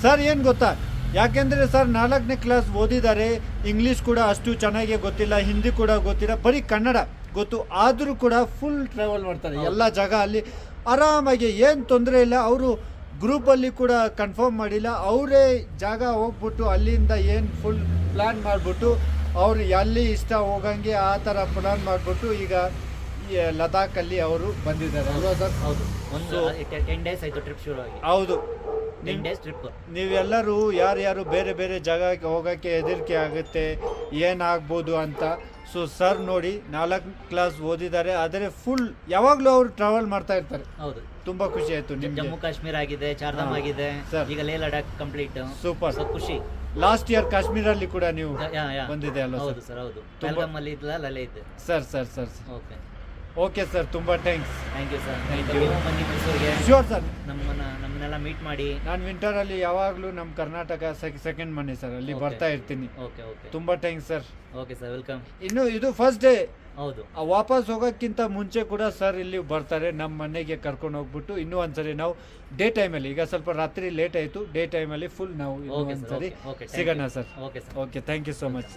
Sir ಏನು ಗೊತ್ತಾ, ಯಾಕೆಂದರೆ ಸರ್ 4ನೇ ಕ್ಲಾಸ್ ಓದಿದ್ದಾರೆ, ಇಂಗ್ಲೀಷ್ ಕೂಡ ಅಷ್ಟು ಚೆನ್ನಾಗಿ ಗೊತ್ತಿಲ್ಲ, ಹಿಂದಿ ಕೂಡ ಗೊತ್ತಿಲ್ಲ, ಬರೀ ಕನ್ನಡ ಗೊತ್ತು, ಆದರೂ ಕೂಡ ಫುಲ್ ಟ್ರಾವೆಲ್ ಮಾಡ್ತಾರೆ ಎಲ್ಲ ಜಾಗ ಅಲ್ಲಿ ಆರಾಮಾಗಿ, ಏನು ತೊಂದರೆ ಇಲ್ಲ. ಅವರು ಗ್ರೂಪಲ್ಲಿ ಕೂಡ ಕನ್ಫರ್ಮ್ ಮಾಡಿಲ್ಲ, ಅವರೇ ಜಾಗ ಹೋಗ್ಬಿಟ್ಟು ಅಲ್ಲಿಂದ ಏನು ಫುಲ್ ಪ್ಲ್ಯಾನ್ ಮಾಡಿಬಿಟ್ಟು ಅವರು ಎಲ್ಲಿ ಇಷ್ಟ ಹೋಗಂಗೆ ಆ ಥರ ಪ್ಲ್ಯಾನ್ ಮಾಡಿಬಿಟ್ಟು ಈಗ ಈ ಲದಾಖಲ್ಲಿ ಅವರು ಬಂದಿದ್ದಾರೆ ಅಲ್ವಾ ಸರ್? ಹೌದು, ಒಂದು 10 ಡೇಸ್ ಆಯಿತು ಟ್ರಿಪ್ ಶುರು ಆಗಿ. ಹೌದು. 10 ಡೇಸ್ ಟ್ರಿಪ್. ನೀವೆಲ್ಲರೂ ಯಾರ್ಯಾರು ಬೇರೆ ಬೇರೆ ಜಾಗಕ್ಕೆ ಹೋಗೋಕ್ಕೆ ಹೆದರಿಕೆ ಆಗುತ್ತೆ ಏನಾಗ್ಬೋದು ಅಂತ. ಸೊ ಸರ್ ನೋಡಿ 4ನೇ ಕ್ಲಾಸ್ ಓದಿದ್ದಾರೆ, ಆದರೆ ಫುಲ್ ಯಾವಾಗಲೂ ಅವರು ಟ್ರಾವೆಲ್ ಮಾಡ್ತಾ ಇರ್ತಾರೆ. ಹೌದು, ತುಂಬಾ ಖುಷಿ ಆಯ್ತು ನಿಮ್ಗೆ. ಜಮ್ಮು ಕಾಶ್ಮೀರ ಆಗಿದೆ, ಚಾರ್ಧಾಮ್ ಆಗಿದೆ, ಸರ್. ಈಗ ಲೇ ಲಡಾಖ್ ಕಂಪ್ಲೀಟ್. ಸೂಪರ್. ಸೊ ಖುಷಿ. ಲಾಸ್ಟ್ ಇಯರ್ ಕಾಶ್ಮೀರಲ್ಲಿ ಕೂಡ ನೀವು ಬಂದಿದೆ ಅಲ್ವಾ ಹೌದು ಸರ್? ಹೌದು, ಪಹಲ್ಗಾಮ್ ಅಲ್ಲಿ ಇದ್ದಲ್ಲ, ಅಲ್ಲೇ ಇದ್ದೆ. Sir sir sir okay okay sir, ತುಂಬಾ thanks. Thank you sir. Thank you. ನೀವು ಬನ್ನಿ ಮೈಸೂರಿಗೆ, ಶ್ಯೂರ್ ಸರ್. ನಮ್ಮನ್ನೆಲ್ಲ ಮೀಟ್ ಮಾಡಿ. ನಾನು ವಿಂಟರಲ್ಲಿ ಯಾವಾಗಲೂ ನಮ್ಮ ಕರ್ನಾಟಕ ಸೆಕೆಂಡ್ ಮನೆ ಸರ್, ಅಲ್ಲಿ Okay. ಬರ್ತಾ ಇರ್ತೀನಿ. ಓಕೆ ಓಕೆ ತುಂಬಾ thanks sir. Okay sir, welcome. ಇನ್ನು ಇದು ಫಸ್ಟ್ ಡೇ, ಹೌದು, ವಾಪಸ್ ಹೋಗೋಕ್ಕಿಂತ ಮುಂಚೆ ಕೂಡ ಸರ್ ಇಲ್ಲಿ ಬರ್ತಾರೆ, ನಮ್ಮ ಮನೆಗೆ ಕರ್ಕೊಂಡು ಹೋಗ್ಬಿಟ್ಟು ಇನ್ನೂ ಒಂದ್ಸರಿ ನಾವು ಡೇ ಟೈಮಲ್ಲಿ, ಈಗ ಸ್ವಲ್ಪ ರಾತ್ರಿ ಲೇಟ್ ಆಯಿತು, ಡೇ ಟೈಮಲ್ಲಿ ಫುಲ್ ನಾವು ಇನ್ನೂ ಓಕೆ ಸರ್. ಒಂದ್ಸರಿ ಓಕೆ, ಸಿಗೋಣ sir. Okay sir. Okay, thank you so much.